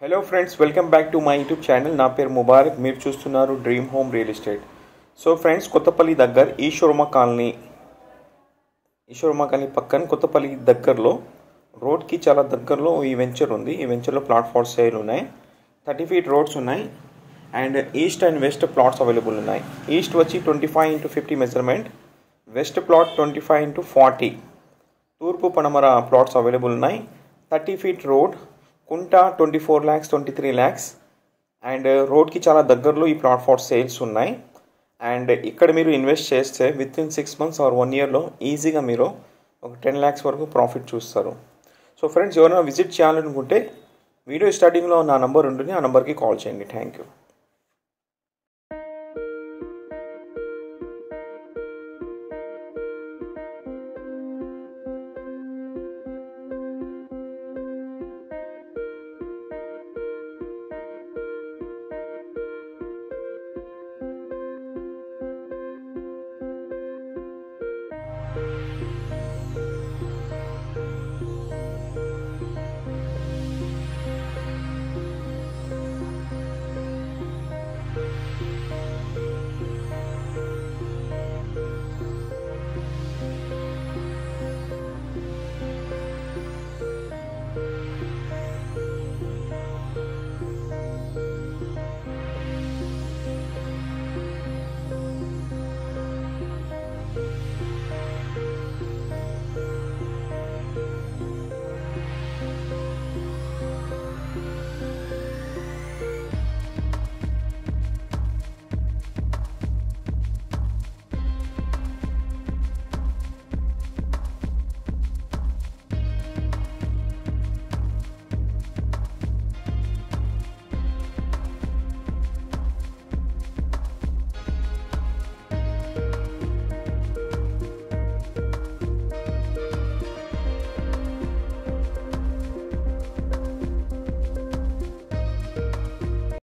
Hello friends, welcome back to my YouTube channel. నా పేరు ముబారక్. మీరు చూస్తున్నారు dream home real estate. So friends, Kothapalli దగ్గర ఈశ్వరమ్మ కాలనీ పక్కన కొత్తపల్లి దగ్గరలో రోడ్కి చాలా దగ్గరలో ఈ వెంచర్ ఉంది. ఈ వెంచర్లో ప్లాట్ ఫార్ సేల్ ఉన్నాయి. 30 feet రోడ్స్ ఉన్నాయి and east and west plots available ఉన్నాయి. ఈస్ట్ వచ్చి 25x50 measurement, west plot 25x40, తూర్పు పడమర ప్లాట్స్ అవైలబుల్ ఉన్నాయి. 30 feet రోడ్, కుంటా 24 lakhs 23 lakhs అండ్ రోడ్కి చాలా దగ్గరలో ఈ ప్లాట్ ఫార్ సేల్స్ ఉన్నాయి. అండ్ ఇక్కడ మీరు ఇన్వెస్ట్ చేస్తే విత్ ఇన్ 6 months ఆర్ 1 yearలో ఈజీగా మీరు ఒక 10 lakhs వరకు ప్రాఫిట్ చూస్తారు. సో ఫ్రెండ్స్, ఎవరైనా విజిట్ చేయాలనుకుంటే వీడియో స్టార్టింగ్లో నా నంబర్ ఉంటుంది, ఆ నెంబర్కి కాల్ చేయండి. Thank you.